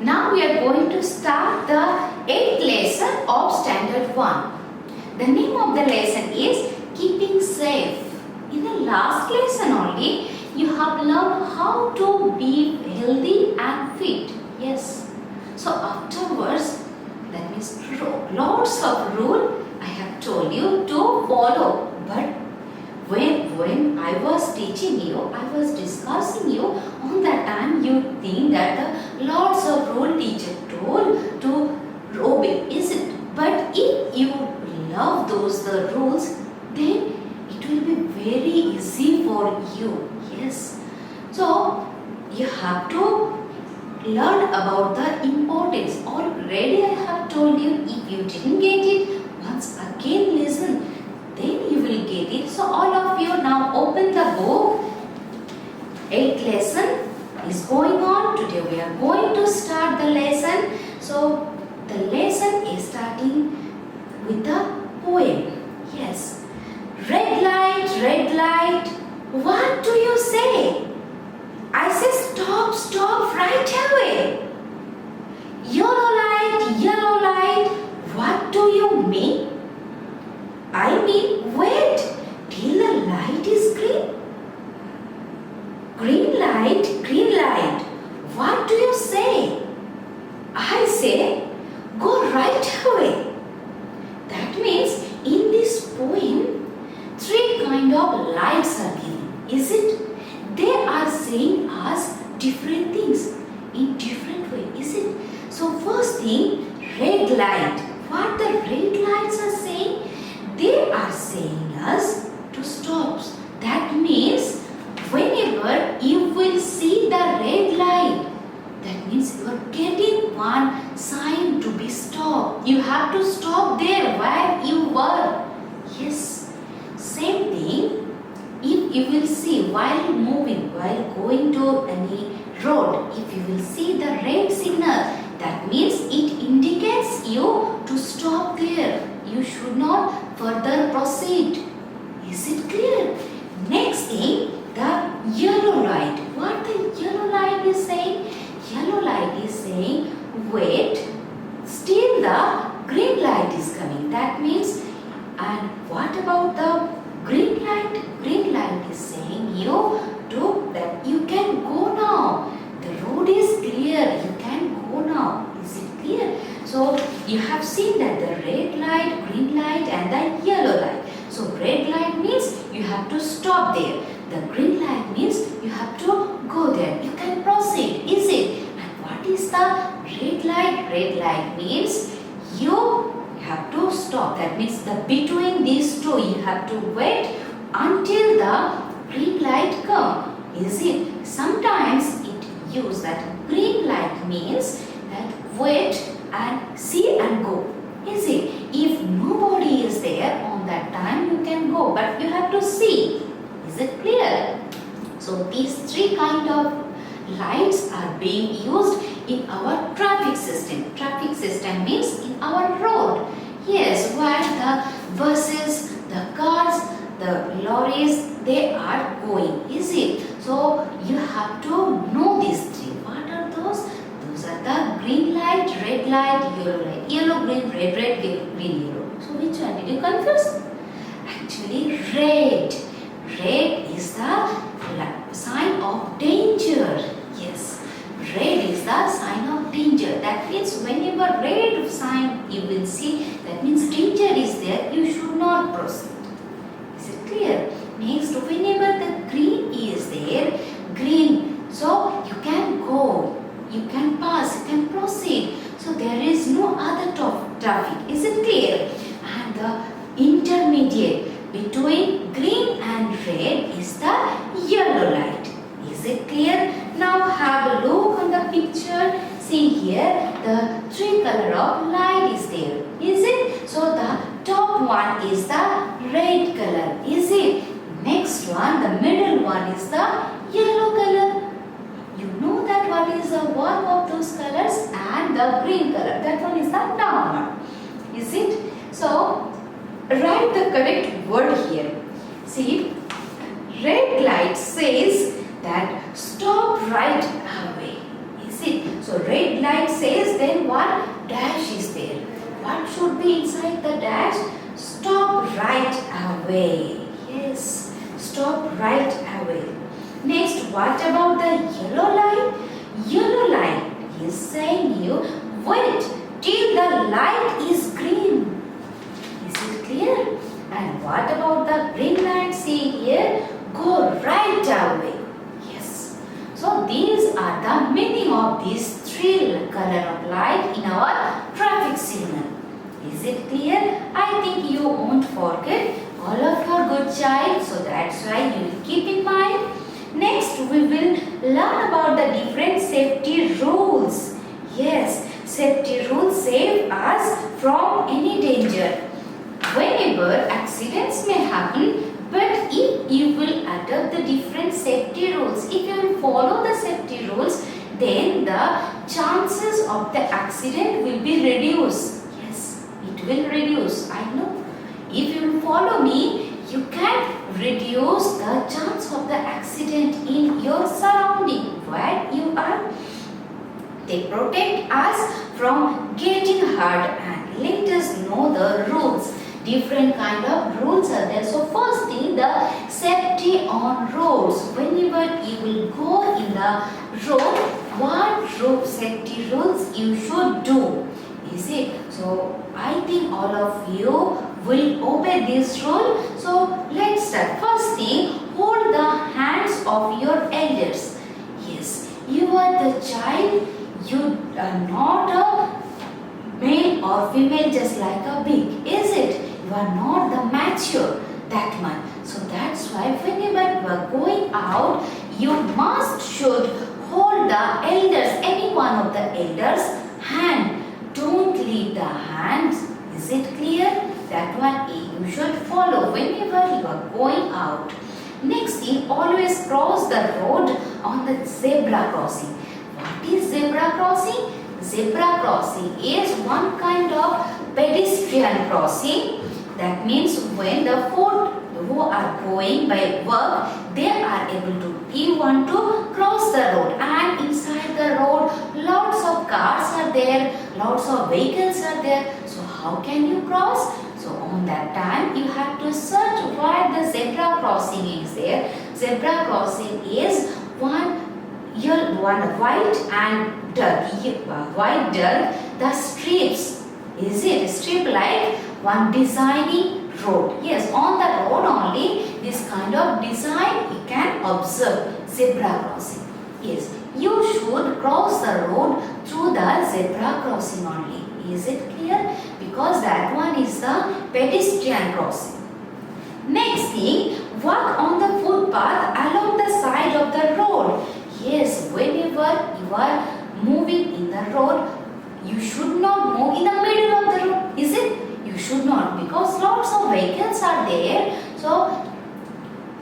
Now we are going to start the 8th lesson of Standard 1. The name of the lesson is Keeping Safe. In the last lesson only, you have learned how to be healthy and fit. Yes. So afterwards, that means lots of rules I have told you to follow. But when I was teaching you, I was discussing you, on that time you think that the lots of rule teacher told to obey, is it? But if you love those the rules, then it will be very easy for you. Yes. So you have to learn about the importance. Already I have told you, if you didn't get it, once again listen, then you will get it. So all of you now open the book. 8th lesson is going on. Today we are going to start the lesson. So the lesson is starting with the poem. Yes. Red light, what do you say? I say stop right away. Yellow light, what do you mean? I mean, wait till the light is green. Green light, what do you say? I say, go right away. That means in this poem, 3 kind of lights are given, is it? They are saying us different things in different way, is it? So first thing, red light. What the red lights are saying? They are saying us to stop. That means whenever you will see the red light, that means you are getting one sign to be stopped. You have to stop there where you were. Yes. Same thing, if you will see while moving, while going to any road, if you will see the red signal, that means it indicates you to stop there. You should not further proceed. Is it clear? Next thing, the yellow light. What the yellow light is saying? Yellow light is saying, wait, still the green light is coming. That means, and what about the green light? Green light is saying that you can go now. The road is clear. You can go now. Is it clear? So you have seen that the red light, green light and the yellow light. So red light means you have to stop there. The green light means you have to go there. You can proceed. Is it? And what is the red light? Red light means you have to stop. That means the between these two you have to wait until the green light come. Is it? Sometimes it use that green light means that wait and see and go. Is it? If nobody is there on that time, you can go, but you have to see. Is it clear? So these 3 kind of lights are being used in our traffic system. Traffic system means in our road. Yes, where the buses, the cars, the lorries, they are going. Is it? So you have to know these 3. What are those? Those are the green light, red light, yellow light. Yellow, green, red, green, yellow. So which one did you confuse? Actually, red. Red is the sign of danger. Yes. Red is the sign of danger. That means whenever red sign you will see, that means danger is there. You should not proceed. Is it clear? Next, whenever the green is there, green, so you can go. You can pass, you can proceed. So there is no other traffic. Is it clear? And the intermediate between green and red is the yellow light. Is it clear? Now have a look on the picture. See here, the 3 color of light is there. Is it? So the top one is the red color. Is it? Next one, the middle one is the yellow color. You know that what is the work of those colors, and the green color. That one is the down one. Is it? So write the correct word here. See, red light says that stop right away. Is it? So So red light says then what? Dash is there. What should be inside the dash? Stop right away. Yes, stop right away. Next, what about the yellow light? Yellow light is saying you wait till the light is green. Is it clear? And what about the green light? See here, go right away. Yes. So these are the meaning of these three color of light in our traffic signal. Is it clear? I think you won't forget all of your good child. So that's why you will keep in mind. Next we will learn about the different safety rules. Yes, safety rules save us from any danger. Whenever accidents may happen, but if you will adopt the different safety rules, if you will follow the safety rules, then the chances of the accident will be reduced. Yes, it will reduce. I know. If you will follow me, you can reduce the chance of the accident in your surrounding where you are. They protect us from getting hurt and let us know the rules. Different kind of rules are there. So first thing, the safety on roads. Whenever you will go in the road, what road safety rules you should do? Is it? So I think all of you will obey this rule. So let's start. First thing, hold the hands of your elders. Yes, you are the child. You are not a male or female just like a pig, is it? You are not the mature that much. So that's why whenever you are going out, you should hold the elders, any one of the elders' hand. Don't leave the hands. Is it clear? That one you should follow whenever you are going out. Next thing, always cross the road on the zebra crossing. What is zebra crossing? Zebra crossing is one kind of pedestrian crossing. That means when the foot who are going by work, they are able to give one to cross the road, and inside the road lots of cars are there, lots of vehicles are there. So how can you cross? So on that time you have to search where the zebra crossing is there. Zebra crossing is one white and dark, white dark, the strips. Is it strip like one designing road? Yes, on the road only this kind of design you can observe. Zebra crossing. Yes, you should cross the road through the zebra crossing only. Is it clear? Because that one is the pedestrian crossing. Next thing, walk on the footpath along the side of the road. Yes, whenever you are moving in the road, you should not move in the middle of the road. Is it? You should not, because lots of vehicles are there. So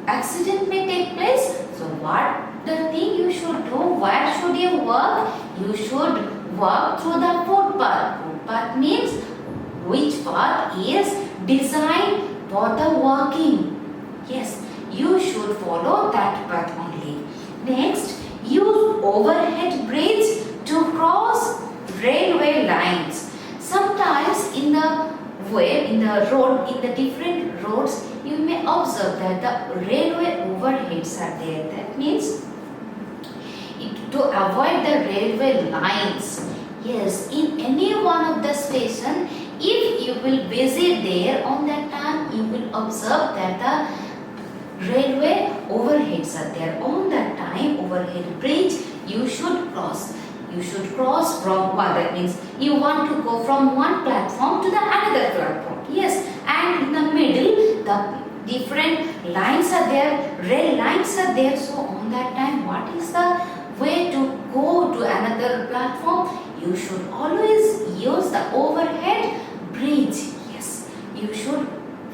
accident may take place. So what the thing you should do? Where should you walk? You should walk through the footpath. Footpath means which path is designed for the walking. Yes, you should follow that path only. Next, use overhead bridge to cross railway lines. Sometimes in the road, in the different roads, you may observe that the railway overheads are there. That means to avoid the railway lines. Yes, in any one of the station, if you will visit there, on that time you will observe that the railway overheads are there. On that time, overhead bridge you should cross. You should cross from what that means. You want to go from one platform to the another platform. Yes, and in the middle the different lines are there, rail lines are there. So on that time, what is the way to go to another platform? You should always use the overhead bridge. Yes, you should.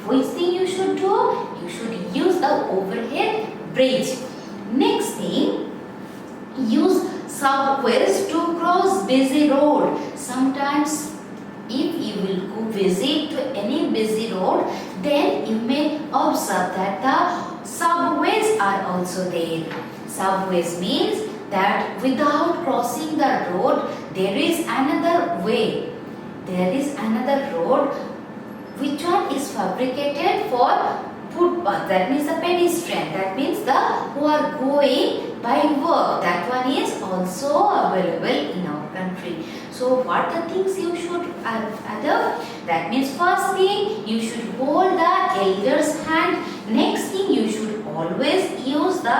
Which thing you should do? You should use the overhead bridge. Next thing, use subways to cross busy road. Sometimes if you will go visit to any busy road, then you may observe that the subways are also there. Subways means that without crossing the road, there is another way. There is another road which one is fabricated for footpath. That means the pedestrian. That means the who are going by work. That one is also available in our country. So what the things you should adopt? That means first thing you should hold the elder's hand. Next thing you should always use the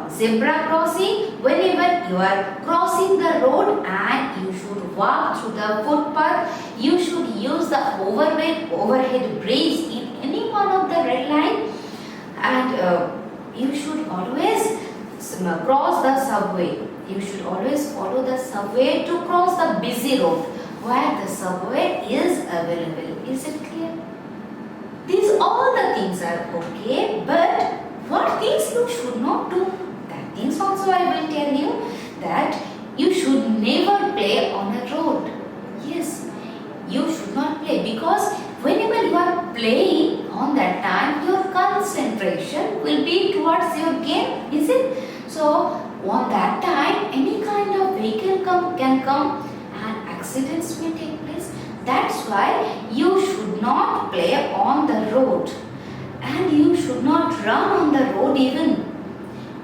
zebra crossing whenever you are crossing the road, and you should walk through the footpath. You should use the overhead bridge in any one of the red line, and you should always cross the subway. You should always follow the subway to cross the busy road where the subway is available. Is it clear? These all the things are okay, but what things you should not do? That things also I will tell you, that you should never play on a road. Yes, you should not play, because whenever you are playing on that time, your concentration will be towards your game. Is it? So on that time, any kind of vehicle can come and accidents may take place. That's why you should not play on the road. And you should not run on the road even.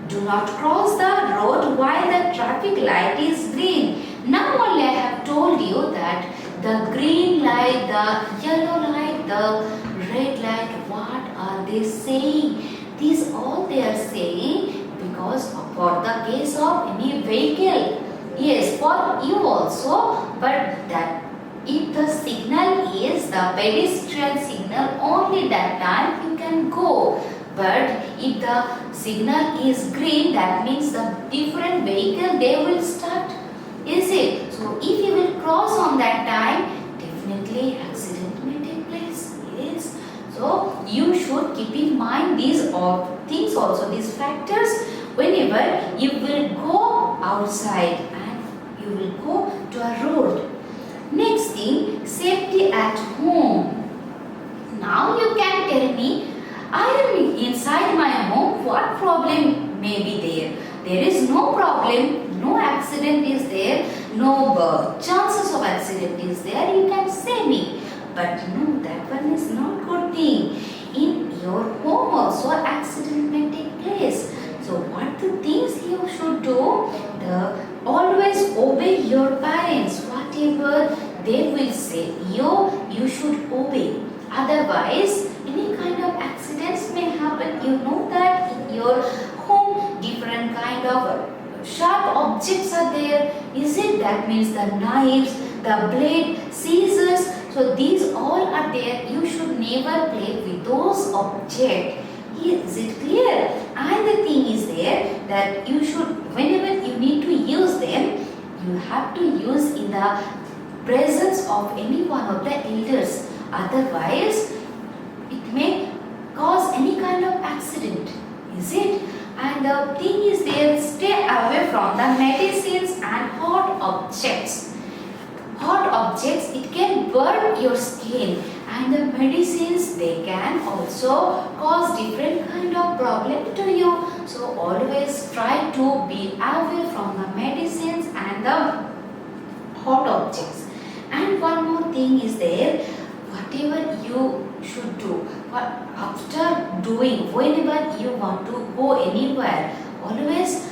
Do not cross the road while the traffic light is green. Now only I have told you that the green light, the yellow light, the red light, what are they saying? These all they are saying because for the case of any vehicle. Yes, for you also, but that if the signal is the pedestrian signal, only that time you can go. But if the signal is green, that means the different vehicle they will start. Is it? So if you will cross on that time, definitely accident may take place. Yes. So you should keep in mind these things also, these factors, whenever you will go outside and you will go to a road. Next thing, safety at home. Now you can tell me, I am inside my home, what problem may be there? There is no problem, no accident is there, no chances of accident is there, you can say me. But no, that one is not good thing. In your home also accident may take place. So what the things you should do? Always obey your parents. Whatever they will say, you should obey. Otherwise, any kind of accidents may happen. You know that in your home, different kind of sharp objects are there. Is it? That means the knives, the blade, scissors. So these all are there. You should never play with those objects. Is it clear? And the thing is there that you should, whenever you need to use them, you have to use in the presence of any one of the elders. Otherwise, it may cause any kind of accident. Is it? And the thing is there, stay away from the medicines and hot objects. Hot objects, it can burn your skin, and the medicines, they can also cause different kind of problem to you. So always try to be away from the medicines and the hot objects. And one more thing is there, whatever you should do, after doing, whenever you want to go anywhere, always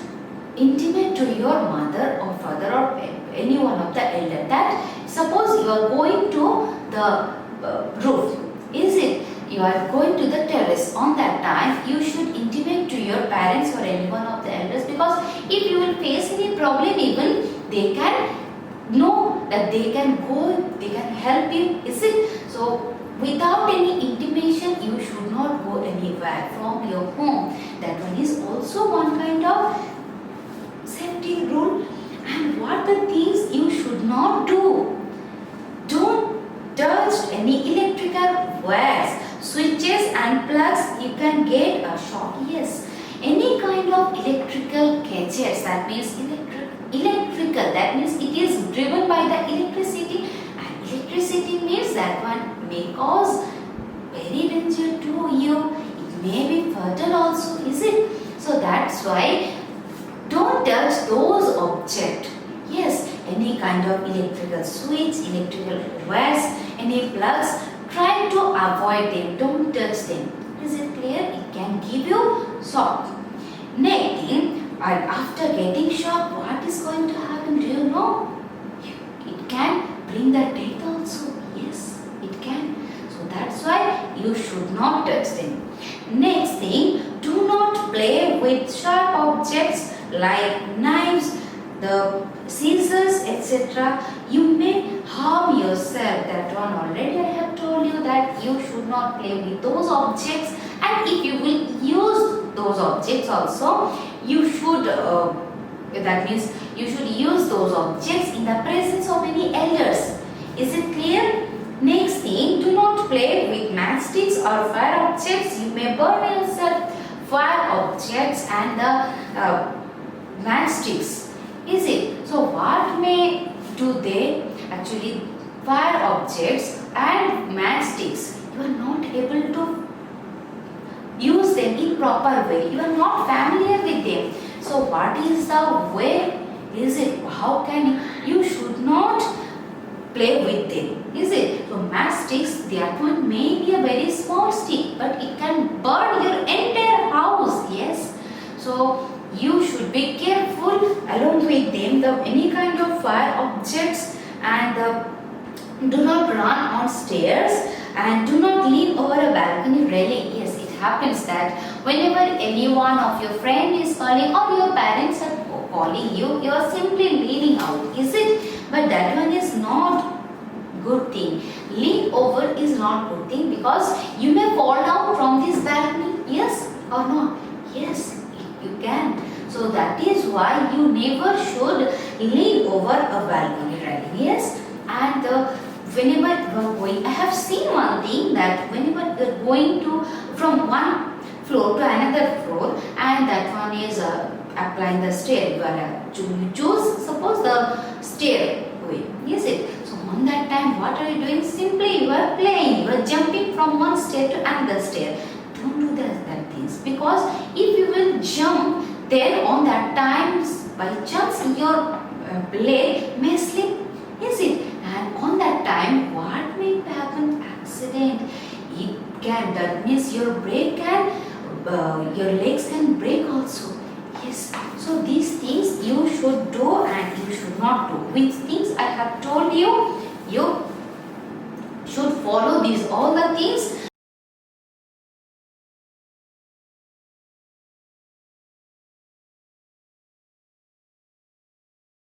intimate to your mother or father or any one of the elder that suppose you are going to the roof. Is it? You are going to the terrace. On that time, you should intimate to your parents or any one of the elders, because if you will face any problem, even they can know that they can go, they can help you. Is it? So without any intimation, you should not go anywhere from your home. That one is also one kind of safety rule. And what the things you should not do? Don't touch any electrical wires, switches and plugs. You can get a shock. Yes, any kind of electrical gadgets, that means electrical, that means it is driven by the electricity, and electricity means that one may cause very danger to you. It may be fatal also. Is it? So that's why Don't touch those objects. Yes, any kind of electrical switch, electrical wires, any plugs, try to avoid them. Don't touch them. Is it clear? It can give you shock. Next thing, and after getting shock, what is going to happen? Do you know? It can bring the death also. Yes, it can. So that's why you should not touch them. Next thing, do not play with sharp objects like knives, the scissors, etc. You may harm yourself. That one already I have told you that you should not play with those objects, and if you will use those objects also, you should that means you should use those objects in the presence of any elders. Is it clear? Next thing, do not play with matchsticks or fire objects. You may burn yourself. Fire objects and the matchsticks. Is it? So what may do they? Actually, fire objects and matchsticks, you are not able to use them in proper way. You are not familiar with them. So what is the way? Is it? How can you should not play with them? Is it? So matchsticks, that one may be a very small stick, but it can burn your entire house. Yes. So you should be careful along with them. The any kind of fire objects, and do not run on stairs, and do not lean over a balcony railing. Yes, it happens that whenever any one of your friend is calling or your parents are calling you, you are simply leaning out. Is it? But that one is not good thing. Lean over is not good thing, because you may fall down from this balcony. Yes or no? Yes, you can. So that is why you never should lean over a balcony railing. Yes, and whenever you are going, I have seen one thing that whenever you are going to from one floor to another floor, and that one is applying the stair, you are to choose suppose the stair way. Is it? So on that time, what are you doing? Simply you are playing. You are jumping from one stair to another stair. Don't do that things, because if you will jump, then on that times by chance your leg may slip. Is it? And on that time, what may happen? Accident. It can. That means your brake can, your legs can break also. Yes. So these things you should do and you should not do. Which things I have told you, you should follow these all the things,